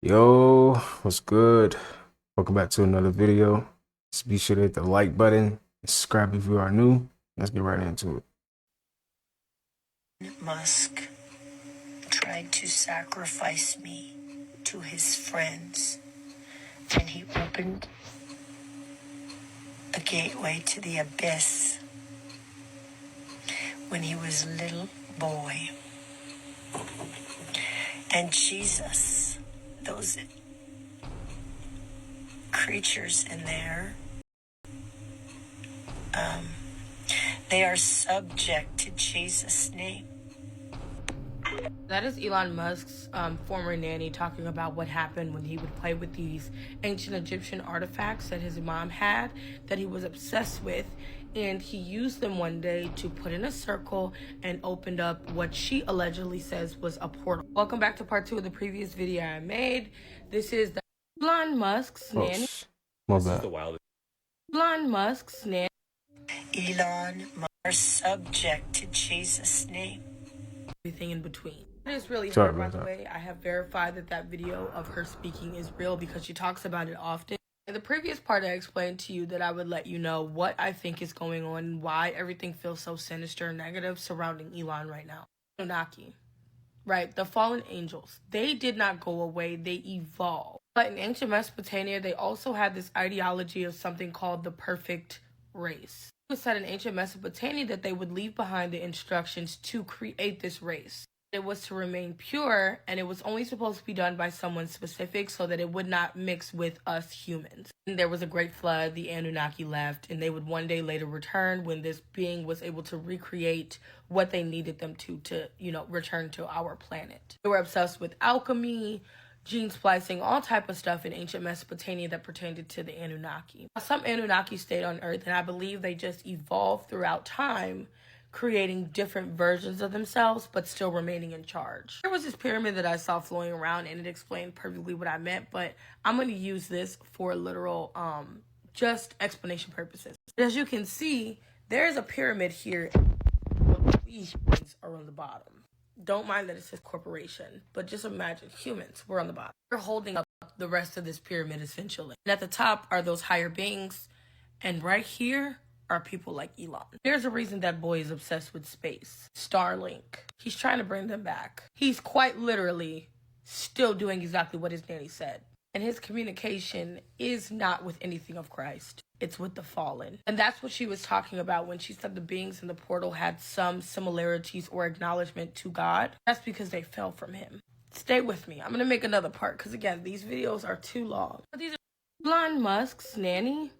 Yo, what's good? Welcome back to another video. Just be sure to hit the like button and subscribe if you are new. Let's get right into it. Musk tried to sacrifice me to his friends, and he opened a gateway to the abyss when he was a little boy. And Jesus, those creatures in there, they are subject to Jesus' name. That is Elon Musk's former nanny talking about what happened when he would play with these ancient Egyptian artifacts that his mom had, that he was obsessed with, and he used them one day to put in a circle and opened up what she allegedly says was a portal. Welcome back to part 2 of the previous video I made. This is the Elon Musk's nanny. My bad. Elon Musk's nanny. Elon Musk are subject to Jesus' name. Everything in between. It is really Sorry her, by about the that. way. I have verified that video of her speaking is real because she talks about it often. In the previous part, I explained to you that I would let you know what I think is going on and why everything feels so sinister and negative surrounding Elon right now. Anunnaki, right? The fallen angels. They did not go away. They evolved. But in ancient Mesopotamia, they also had this ideology of something called the perfect race. It was said in ancient Mesopotamia that they would leave behind the instructions to create this race. It was to remain pure, and it was only supposed to be done by someone specific so that it would not mix with us humans. And there was a great flood, the Anunnaki left, and they would one day later return when this being was able to recreate what they needed them to return to our planet. They were obsessed with alchemy, gene splicing, all type of stuff in ancient Mesopotamia that pertained to the Anunnaki. Some Anunnaki stayed on Earth, and I believe they just evolved throughout time, creating different versions of themselves, but still remaining in charge. There was this pyramid that I saw floating around, and it explained perfectly what I meant, but I'm going to use this for literal, just explanation purposes. As you can see, there's a pyramid here, and these humans are on the bottom. Don't mind that it says corporation, but just imagine humans, we're on the bottom. We're holding up the rest of this pyramid essentially. And at the top are those higher beings, and right here are people like Elon. There's a reason that boy is obsessed with space. Starlink. He's trying to bring them back. He's quite literally still doing exactly what his nanny said. And his communication is not with anything of Christ. It's with the fallen. And that's what she was talking about when she said the beings in the portal had some similarities or acknowledgement to God. That's because they fell from him. Stay with me. I'm going to make another part because, again, these videos are too long. But these are Elon Musk's nanny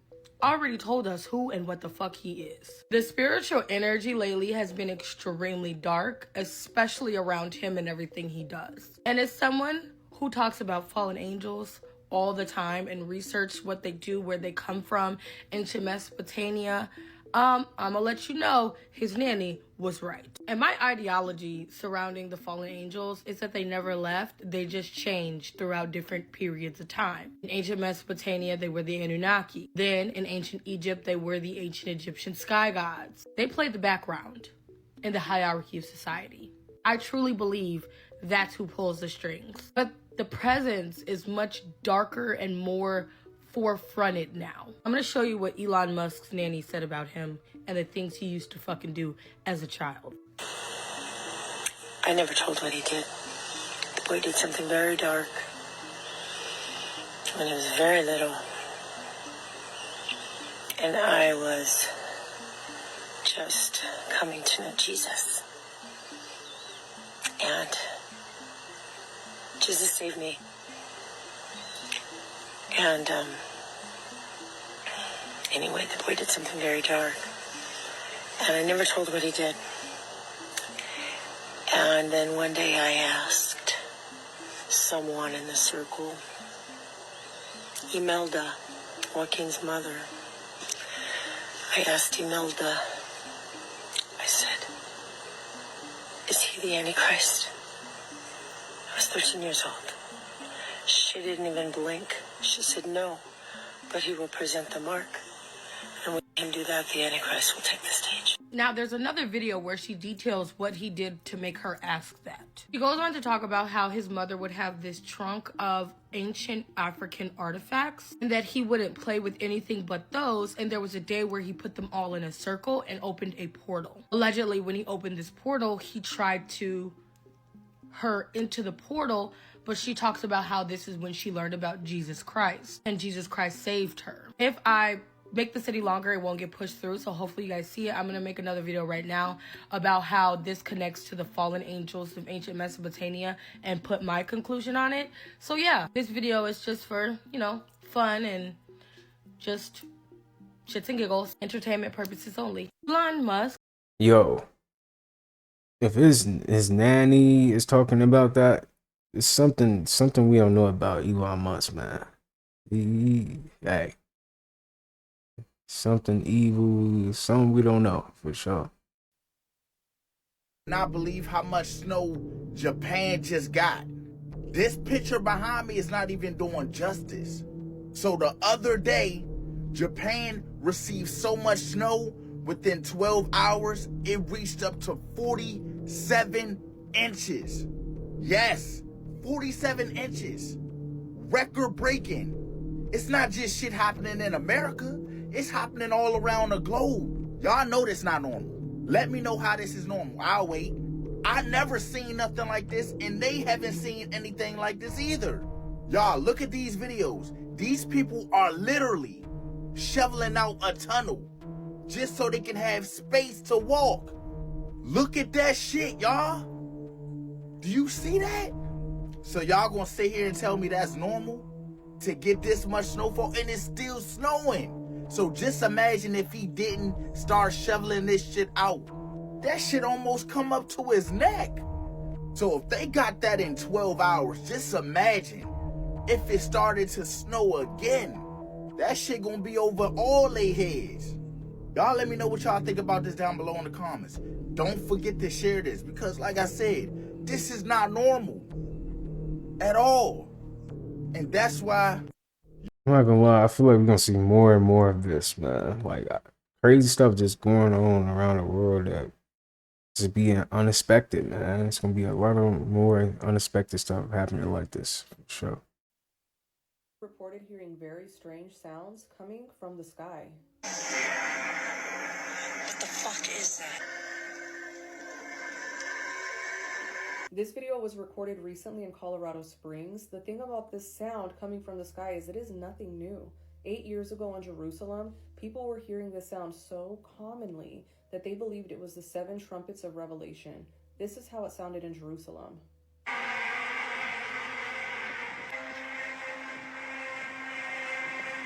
already told us who and what the fuck he is. The spiritual energy lately has been extremely dark, especially around him and everything he does. And as someone who talks about fallen angels all the time and research what they do, where they come from, into Mesopotamia, I'm gonna let you know his nanny was right. And my ideology surrounding the fallen angels is that they never left. They just changed throughout different periods of time. In ancient Mesopotamia, they were the Anunnaki. Then in ancient Egypt, they were the ancient Egyptian sky gods. They played the background in the hierarchy of society. I truly believe that's who pulls the strings. But the presence is much darker and more forefronted now. I'm gonna show you what Elon Musk's nanny said about him and the things he used to fucking do as a child. I never told what he did. The boy did something very dark when he was very little. And I was just coming to know Jesus. And Jesus saved me. And anyway, the boy did something very dark. And I never told what he did. And then one day I asked someone in the circle, Imelda, Joaquin's mother. I asked Imelda, I said, is he the Antichrist? I was 13 years old. She didn't even blink. She said, no, but he will present the mark. And when he can do that, the Antichrist will take the stage. Now, there's another video where she details what he did to make her ask that. He goes on to talk about how his mother would have this trunk of ancient African artifacts and that he wouldn't play with anything but those, and there was a day where he put them all in a circle and opened a portal. Allegedly, when he opened this portal, he tried to her into the portal, but she talks about how this is when she learned about Jesus Christ, and Jesus Christ saved her. If I make the city longer, it won't get pushed through, so hopefully you guys see it. I'm gonna make another video right now about how this connects to the fallen angels of ancient Mesopotamia and put my conclusion on it. So yeah, this video is just for, you know, fun and just shits and giggles, entertainment purposes only. Elon Musk. Yo, if his nanny is talking about that, it's something we don't know about Elon Musk, man. Hey, something evil, something we don't know for sure. Not believe how much snow Japan just got. This picture behind me is not even doing justice. So the other day, Japan received so much snow within 12 hours, it reached up to 47 inches. Yes, 47 inches. Record breaking. It's not just shit happening in America. It's happening all around the globe. Y'all know this not normal. Let me know how this is normal. I'll wait. I never seen nothing like this, and they haven't seen anything like this either. Y'all, look at these videos. These people are literally shoveling out a tunnel just so they can have space to walk. Look at that shit, y'all. Do you see that? So y'all gonna sit here and tell me that's normal? To get this much snowfall, and it's still snowing. So just imagine if he didn't start shoveling this shit out. That shit almost come up to his neck. So if they got that in 12 hours, just imagine if it started to snow again. That shit gonna be over all they heads. Y'all let me know what y'all think about this down below in the comments. Don't forget to share this, because like I said, this is not normal at all. And that's why I'm not gonna lie, I feel like we're gonna see more and more of this, man. Like crazy stuff just going on around the world that just being unexpected, man. It's gonna be a lot of more unexpected stuff happening like this, for sure. Reported hearing very strange sounds coming from the sky. What the fuck is that? This video was recorded recently in Colorado Springs. The thing about this sound coming from the sky is it is nothing new. 8 years ago in Jerusalem, people were hearing this sound so commonly that they believed it was the 7 trumpets of Revelation. This is how it sounded in Jerusalem.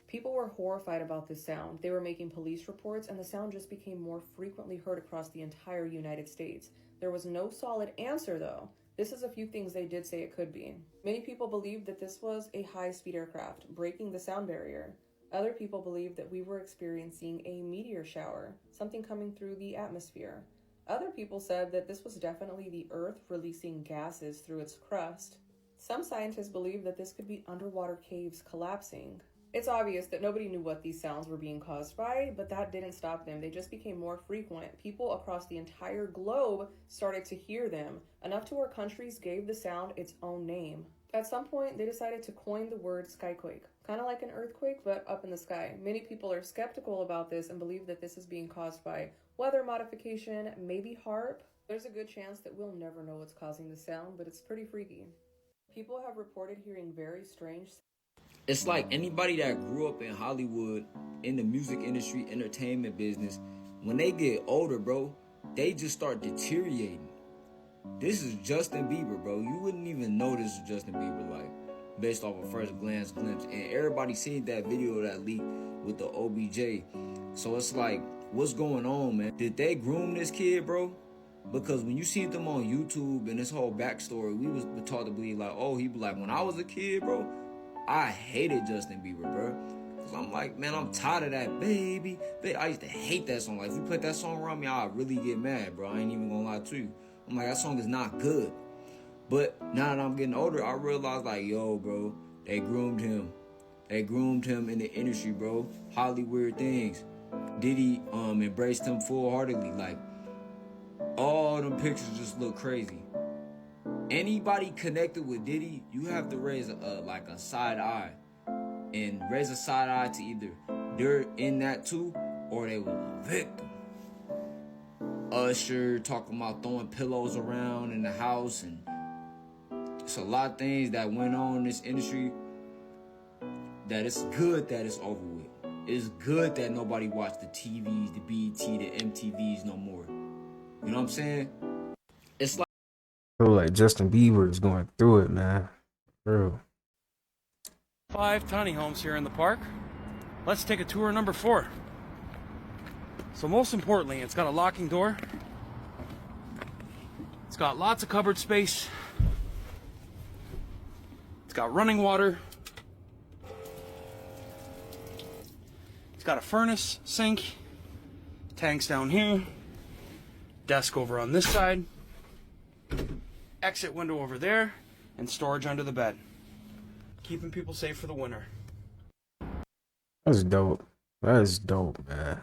People were horrified about this sound. They were making police reports, and the sound just became more frequently heard across the entire United States. There was no solid answer, though. This is a few things they did say it could be. Many people believed that this was a high-speed aircraft breaking the sound barrier. Other people believed that we were experiencing a meteor shower, something coming through the atmosphere. Other people said that this was definitely the Earth releasing gases through its crust. Some scientists believe that this could be underwater caves collapsing. It's obvious that nobody knew what these sounds were being caused by, but that didn't stop them. They just became more frequent. People across the entire globe started to hear them, enough to where countries gave the sound its own name. At some point, they decided to coin the word skyquake, kind of like an earthquake, but up in the sky. Many people are skeptical about this and believe that this is being caused by weather modification, maybe HARP. There's a good chance that we'll never know what's causing the sound, but it's pretty freaky. People have reported hearing very strange sounds. It's like anybody that grew up in Hollywood, in the music industry, entertainment business, when they get older, bro, they just start deteriorating. This is Justin Bieber, bro. You wouldn't even know this is Justin Bieber, like, based off a first glance glimpse. And everybody seen that video that leaked with the OBJ. So it's like, what's going on, man? Did they groom this kid, bro? Because when you see them on YouTube and this whole backstory, we was taught to believe like, oh, he be like, when I was a kid, bro, I hated Justin Bieber, bro. Cause I'm like, man, I'm tired of that, baby. I used to hate that song. Like, if you put that song around me, I'd really get mad, bro. I ain't even gonna lie to you. I'm like, that song is not good. But now that I'm getting older, I realize, like, yo, bro, they groomed him. They groomed him in the industry, bro. Hollywood things. Diddy embraced him full-heartedly. Like, all them pictures just look crazy. Anybody connected with Diddy, you have to raise a side eye. And raise a side eye to either they're in that too, or they were a victim. Usher talking about throwing pillows around in the house, and it's a lot of things that went on in this industry that it's good that it's over with. It's good that nobody watched the TVs, the BET, the MTVs no more. You know what I'm saying? It's like I feel like Justin Bieber is going through it, man. For real. 5 tiny homes here in the park. Let's take a tour of number 4. So most importantly, it's got a locking door. It's got lots of cupboard space. It's got running water. It's got a furnace, sink, tanks down here, desk over on this side, exit window over there, and storage under the bed. Keeping people safe for the winter. That's dope. That is dope, man.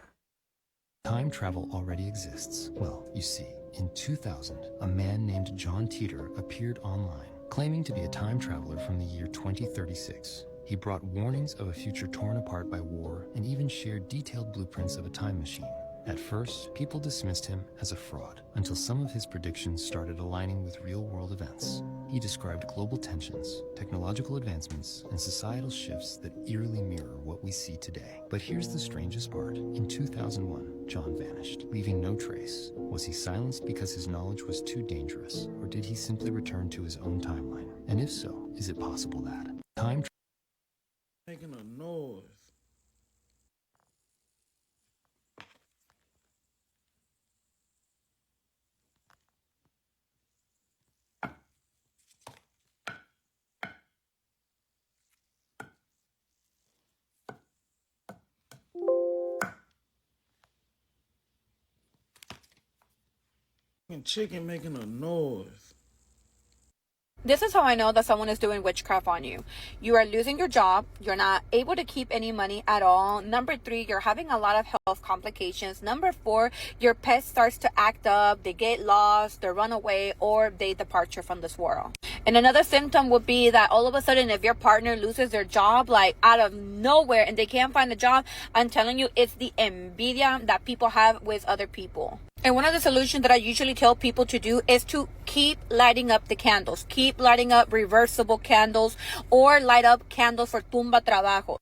Time travel already exists. Well, you see, in 2000, a man named John Teeter appeared online, claiming to be a time traveler from the year 2036. He brought warnings of a future torn apart by war and even shared detailed blueprints of a time machine. At first, people dismissed him as a fraud, until some of his predictions started aligning with real-world events. He described global tensions, technological advancements, and societal shifts that eerily mirror what we see today. But here's the strangest part. In 2001, John vanished, leaving no trace. Was he silenced because his knowledge was too dangerous, or did he simply return to his own timeline? And if so, is it possible that time Making a noise. Chicken making a noise. This is how I know that someone is doing witchcraft on you. You are losing your job. You're not able to keep any money at all. Number 3, you're having a lot of health complications. Number 4, your pet starts to act up. They get lost, they run away, or they depart you from this world. And another symptom would be that all of a sudden, if your partner loses their job, like out of nowhere, and they can't find a job, I'm telling you, it's the envidia that people have with other people. And one of the solutions that I usually tell people to do is to keep lighting up the candles. Keep lighting up reversible candles or light up candles for tumba trabajo.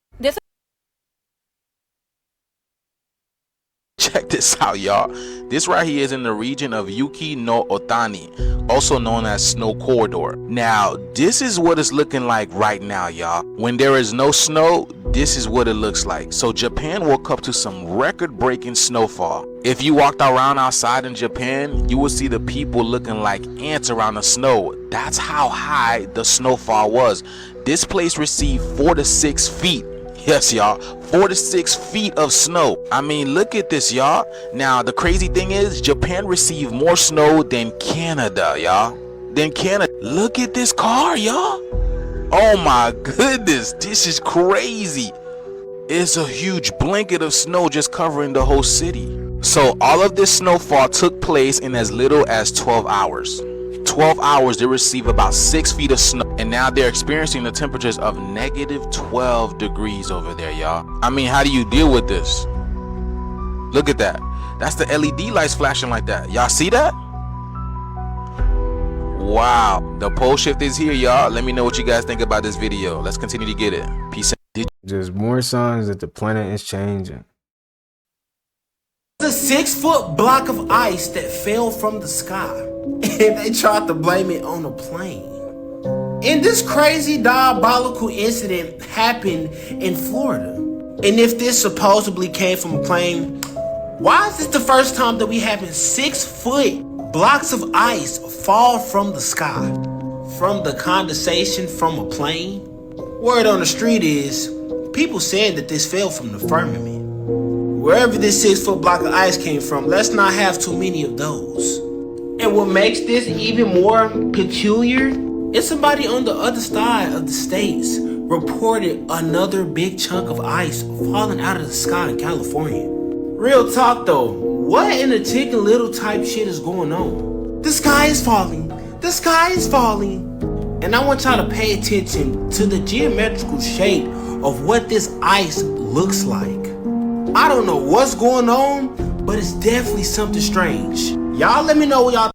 Check this out, y'all. This right here is in the region of Yuki no Otani, also known as Snow Corridor. Now, this is what it's looking like right now, y'all. When there is no snow, this is what it looks like. So Japan woke up to some record-breaking snowfall. If you walked around outside in Japan, you would see the people looking like ants around the snow. That's how high the snowfall was. This place received 4 to 6 feet. Yes, y'all, 4 to 6 feet of snow. I mean, look at this, y'all. Now, the crazy thing is, Japan received more snow than Canada, y'all. Look at this car, y'all. Oh my goodness, this is crazy. It's a huge blanket of snow just covering the whole city. So all of this snowfall took place in as little as 12 hours. 12 hours, they received about 6 feet of snow, and now they're experiencing the temperatures of negative 12 degrees over there, y'all. I mean, how do you deal with this? Look at that. That's the LED lights flashing like that. Y'all see that? Wow. The pole shift is here, y'all. Let me know what you guys think about this video. Let's continue to get it. Peace. Just more signs that the planet is changing. A 6-foot block of ice that fell from the sky, and they tried to blame it on a plane. And this crazy diabolical incident happened in Florida. And if this supposedly came from a plane, why is this the first time that we having 6-foot blocks of ice fall from the sky? From the condensation from a plane? Word on the street is, people said that this fell from the firmament. Wherever this 6-foot block of ice came from, let's not have too many of those. And what makes this even more peculiar is somebody on the other side of the states reported another big chunk of ice falling out of the sky in California. Real talk though, what in the Chicken Little type shit is going on? The sky is falling. The sky is falling. And I want y'all to pay attention to the geometrical shape of what this ice looks like. I don't know what's going on, but it's definitely something strange. Y'all let me know what y'all.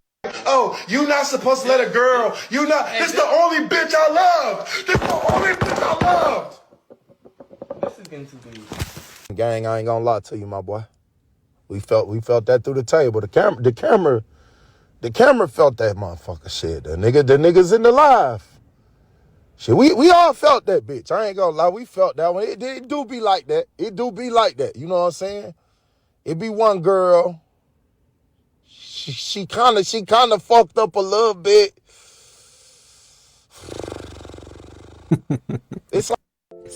Oh, you not supposed to let a girl. You not. This the only bitch I love. This the only bitch I loved. This is getting too deep. Gang, I ain't gonna lie to you, my boy. We felt that through the table. The camera felt that motherfucker shit. The niggas in the live. Shit, we all felt that bitch. I ain't gonna lie, we felt that one. It do be like that. It do be like that. You know what I'm saying? It be one girl. She kind of fucked up a little bit. It's like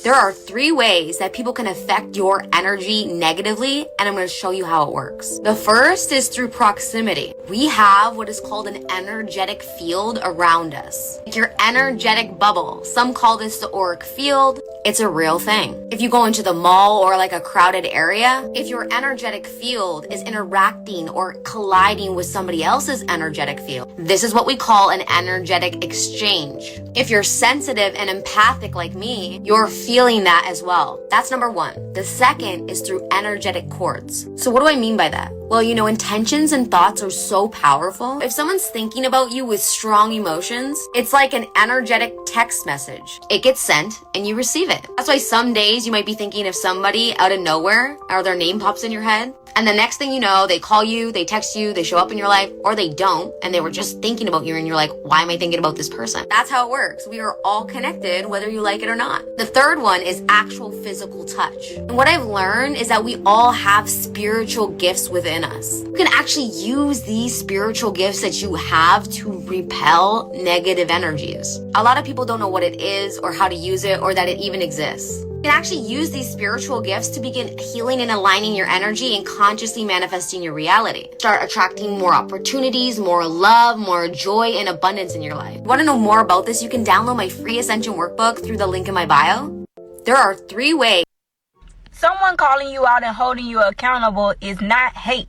There are 3 ways that people can affect your energy negatively, and I'm going to show you how it works. The first is through proximity. We have what is called an energetic field around us. Like your energetic bubble. Some call this the auric field. It's a real thing. If you go into the mall or like a crowded area, if your energetic field is interacting or colliding with somebody else's energetic field, this is what we call an energetic exchange. If you're sensitive and empathic like me, you're feeling that as well. That's number 1. The second is through energetic cords. So what do I mean by that? Well, you know, intentions and thoughts are so powerful. If someone's thinking about you with strong emotions, it's like an energetic text message. It gets sent and you receive it. That's why some days you might be thinking of somebody out of nowhere or their name pops in your head. And the next thing you know, they call you, they text you, they show up in your life, or they don't, and they were just thinking about you and you're like, why am I thinking about this person? That's how it works. We are all connected, whether you like it or not. The third one is actual physical touch. And what I've learned is that we all have spiritual gifts within us. You can actually use these spiritual gifts that you have to repel negative energies. A lot of people don't know what it is or how to use it or that it even exists. You can actually use these spiritual gifts to begin healing and aligning your energy and consciously manifesting your reality. Start attracting more opportunities, more love, more joy, and abundance in your life. Want to know more about this? You can download my free Ascension workbook through the link in my bio. There are 3 ways. Someone calling you out and holding you accountable is not hate.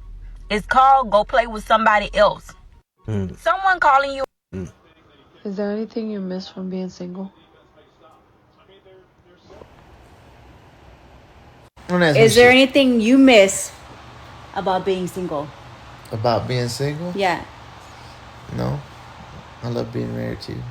It's called go play with somebody else. Someone calling you. Is there anything you miss from being single? Is there anything you miss about being single? About being single? Yeah. No. I love being married to you.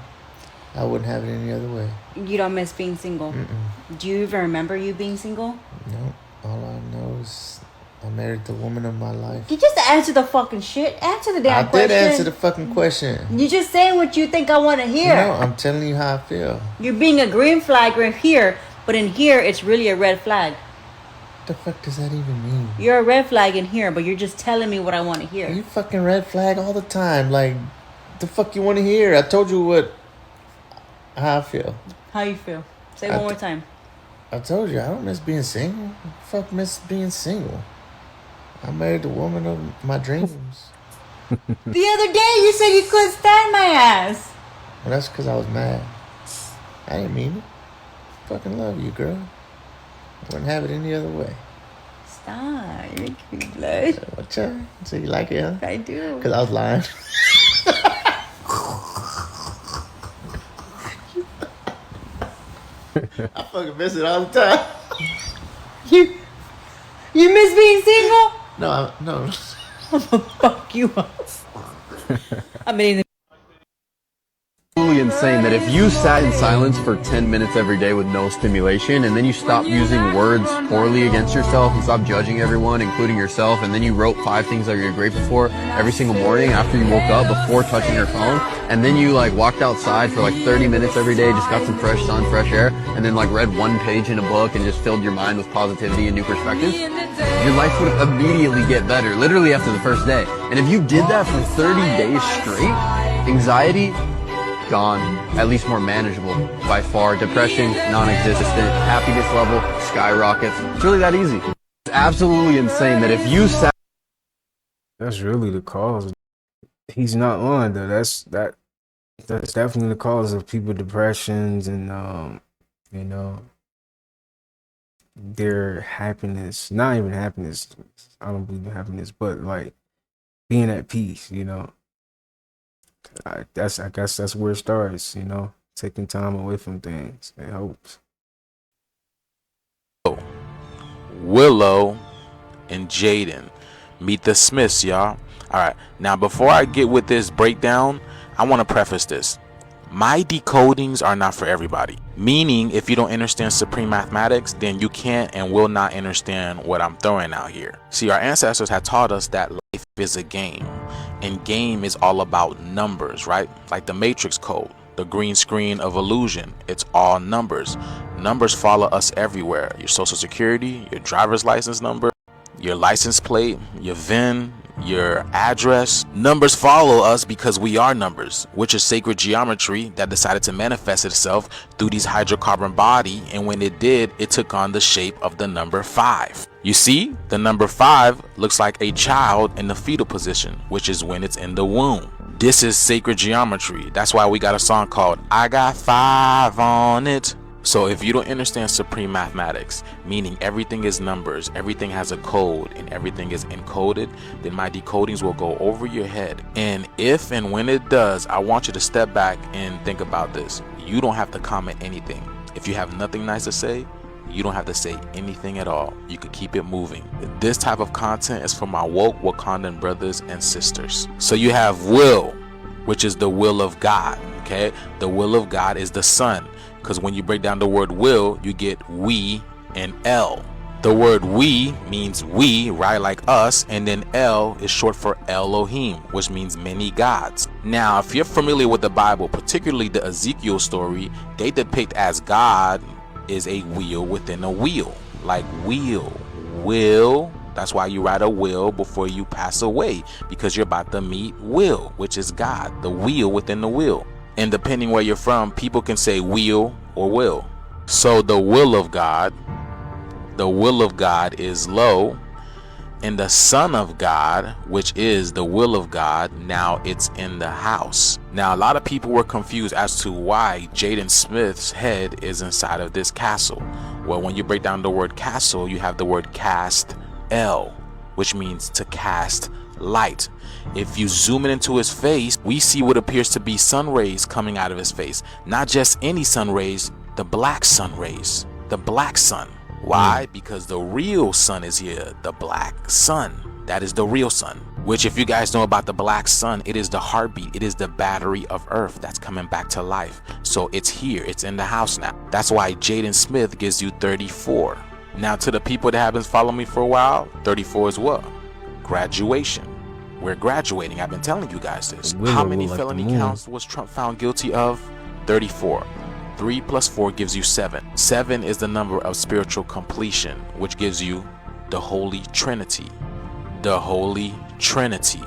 I wouldn't have it any other way. You don't miss being single? Mm-mm. Do you even remember you being single? No. All I know is I married the woman of my life. You just answer the fucking shit. Answer the damn question. I did answer the fucking question. You're just saying what you think I want to hear. No, I'm telling you how I feel. You're being a green flag right here, but in here it's really a red flag. What the fuck does that even mean? You're a red flag in here, but you're just telling me what I want to hear. You fucking red flag all the time. Like, the fuck you want to hear? I told you how I feel. How you feel? Say one more time. I told you, I don't miss being single. Fuck miss being single. I married the woman of my dreams. The other day you said you couldn't stand my ass. Well, that's because I was mad. I didn't mean it. Fucking love you, girl. I wouldn't have it any other way. Stop. You're cute, blood. So, what's up? So you like it, huh? I do. Because I was lying. I fucking miss it all the time. You miss being single? No, no. I'm gonna fuck you up. I mean, Absolutely insane that if you sat in silence for 10 minutes every day with no stimulation, and then you stopped using words poorly against yourself and stopped judging everyone, including yourself, and then you wrote 5 things that you're grateful for every single morning after you woke up before touching your phone, and then you like walked outside for like 30 minutes every day, just got some fresh sun, fresh air, and then like read 1 page in a book and just filled your mind with positivity and new perspectives, your life would immediately get better, literally after the first day. And if you did that for 30 days straight, anxiety gone, at least more manageable by far. Depression, non-existent. Happiness level skyrockets. It's really that easy. It's absolutely insane that if you sat. That's really the cause. He's not on though. That's definitely the cause of people depressions and their happiness, not even happiness, I don't believe in happiness, but like being at peace, you know. I guess that's where it starts, you know, taking time away from things. It helps. Willow and Jaden. Meet the Smiths, y'all. Alright, now before I get with this breakdown, I want to preface this. My decodings are not for everybody. Meaning, if you don't understand supreme mathematics, then you can't and will not understand what I'm throwing out here. See, our ancestors had taught us that life is a game. And game is all about numbers, right? Like the Matrix code, the green screen of illusion. It's all numbers. Numbers follow us everywhere. Your social security, your driver's license number, your license plate, your VIN, your address. Numbers follow us because we are numbers, which is sacred geometry that decided to manifest itself through these hydrocarbon body, and when it did, it took on the shape of the number 5. You see, the number 5 looks like a child in the fetal position, which is when it's in the womb. This is sacred geometry. That's why we got a song called I Got 5 on It. So if you don't understand supreme mathematics, meaning everything is numbers, everything has a code, and everything is encoded, then my decodings will go over your head. And if and when it does, I want you to step back and think about this. You don't have to comment anything. If you have nothing nice to say, you don't have to say anything at all. You could keep it moving. This type of content is for my woke Wakandan brothers and sisters. So you have will, which is the will of God. Okay, the will of God is the sun. Because when you break down the word will, you get we and El. The word we means we, right, like us, and then El is short for Elohim, which means many gods. Now, if you're familiar with the Bible, particularly the Ezekiel story, they depict as God is a wheel within a wheel, like will. That's why you write a will before you pass away, because you're about to meet will, which is God, the wheel within the wheel. And depending where you're from, people can say wheel or will. So the will of God is low, and the Son of God, which is the will of God, now it's in the house. Now a lot of people were confused as to why Jaden Smith's head is inside of this castle. Well, when you break down the word castle, you have the word cast L, which means to cast light. If you zoom in into his face, we see what appears to be sun rays coming out of his face. Not just any sun rays, the black sun rays, the black sun. Why? Because the real sun is here, the black sun. That is the real sun, which, if you guys know about the black sun, it is the heartbeat, it is the battery of earth that's coming back to life. So it's here, it's in the house now. That's why Jaden Smith gives you 34. Now, to the people that have been following me for a while, 34 is what? Graduation. We're graduating. I've been telling you guys this. How many felony counts was Trump found guilty of? 34. 3 plus 4 gives you 7. 7 is the number of spiritual completion, which gives you the Holy Trinity. The Holy Trinity.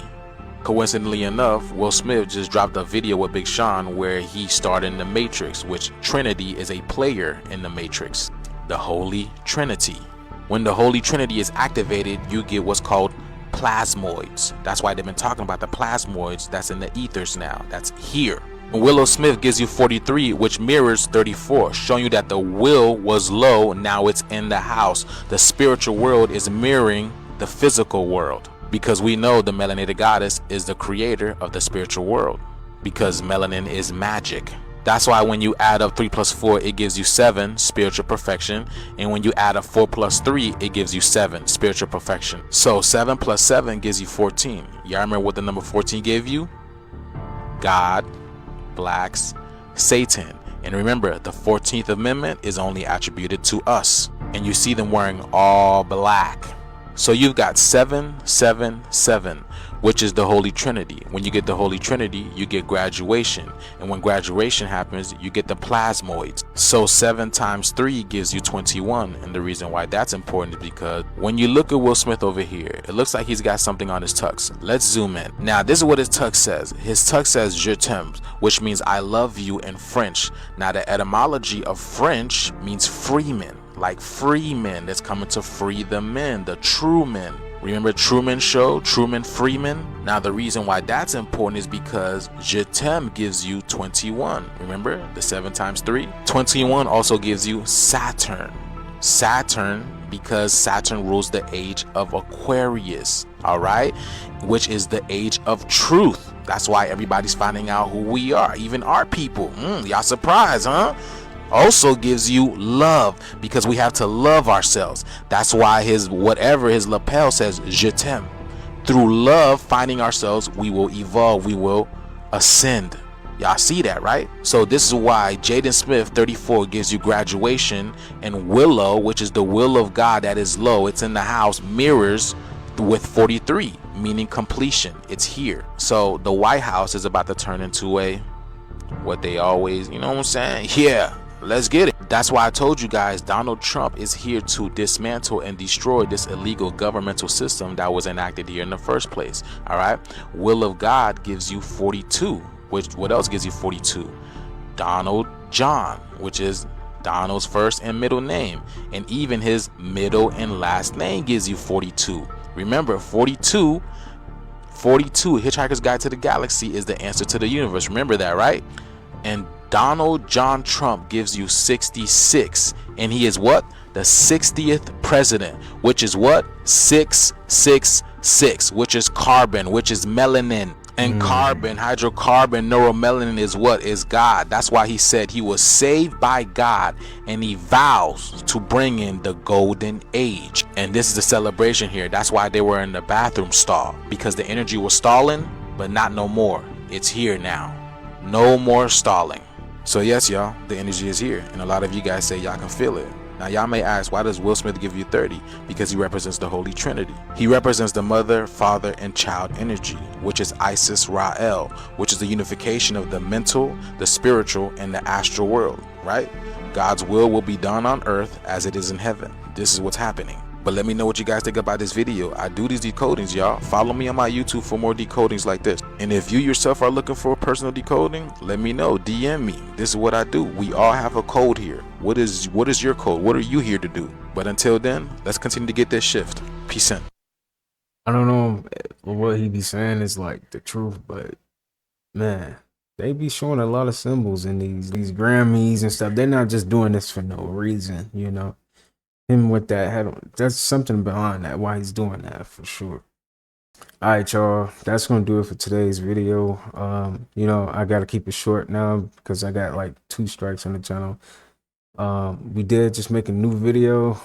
Coincidentally enough, Will Smith just dropped a video with Big Sean where he starred in The Matrix, which Trinity is a player in The Matrix. The Holy Trinity. When the Holy Trinity is activated, you get what's called plasmoids. That's why they've been talking about the plasmoids that's in the ethers now. That's here. Willow Smith gives you 43, which mirrors 34, showing you that the will was low, now it's in the house. The spiritual world is mirroring the physical world, because we know the melanated goddess is the creator of the spiritual world, because melanin is magic. That's why when you add up 3 plus 4, it gives you 7, spiritual perfection. And when you add up 4 plus 3, it gives you 7, spiritual perfection. So 7 plus 7 gives you 14. Y'all remember what the number 14 gave you? God, blacks, Satan. And remember, the 14th Amendment is only attributed to us. And you see them wearing all black. So you've got 7, 7, 7, which is the Holy Trinity. When you get the Holy Trinity, you get graduation. And when graduation happens, you get the plasmoids. So 7 times 3 gives you 21. And the reason why that's important is because when you look at Will Smith over here, it looks like he's got something on his tux. Let's zoom in. Now, this is what his tux says. His tux says je t'aime, which means I love you in French. Now, the etymology of French means freeman. Like free men that's coming to free the men, the true men. Remember Truman Show, Truman Freeman? Now the reason why that's important is because Je t'aime gives you 21. Remember the 7 times 3? 21 also gives you Saturn. Saturn, because Saturn rules the age of Aquarius, all right, which is the age of truth. That's why everybody's finding out who we are, even our people. Y'all surprised, huh? Also gives you love, because we have to love ourselves. That's why his whatever his lapel says, je t'aime. Through love, finding ourselves, we will evolve, we will ascend. Y'all see that, right? So this is why Jaden Smith 34 gives you graduation, and Willow, which is the will of God that is low, it's in the house, mirrors with 43, meaning completion. It's here. So the White House is about to turn into a, what they always, you know what I'm saying? Yeah, let's get it. That's why I told you guys Donald Trump is here to dismantle and destroy this illegal governmental system that was enacted here in the first place. All right. Will of God gives you 42. Which, what else gives you 42? Donald John, which is Donald's first and middle name, and even his middle and last name gives you 42. Remember, 42, Hitchhiker's Guide to the Galaxy is the answer to the universe. Remember that, right? And Donald John Trump gives you 66, and he is what? The 60th president, which is what? 666, which is carbon, which is melanin. And carbon, hydrocarbon, neuromelanin is what? Is God. That's why he said he was saved by God, and he vows to bring in the golden age. And this is the celebration here. That's why they were in the bathroom stall, because the energy was stalling, but not no more. It's here now. No more stalling. So yes, y'all, the energy is here, and a lot of you guys say y'all can feel it. Now y'all may ask, why does Will Smith give you 30? Because he represents the Holy Trinity. He represents the mother, father, and child energy, which is Isis Ra'el, which is the unification of the mental, the spiritual, and the astral world, right? God's will be done on earth as it is in heaven. This is what's happening. But let me know what you guys think about this video. I do these decodings, y'all. Follow me on my YouTube for more decodings like this. And if you yourself are looking for a personal decoding, let me know. DM me. This is what I do. We all have a code here. What is your code? What are you here to do? But until then, let's continue to get this shift. Peace in. I don't know what he be saying is like the truth, but man, they be showing a lot of symbols in these Grammys and stuff. They're not just doing this for no reason, you know. Him with that head, there's something behind that, why he's doing that for sure. All right, y'all, that's gonna do it for today's video. You know, I gotta keep it short now because I got like 2 strikes on the channel. We did just make a new video.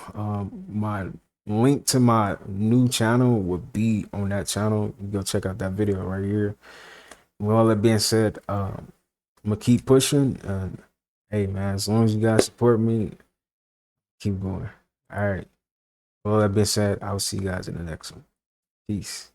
My link to my new channel would be on that channel. You go check out that video right here. With all that being said, I'm gonna keep pushing, and hey man, as long as you guys support me, keep going. All right. Well, that being said, I'll see you guys in the next one. Peace.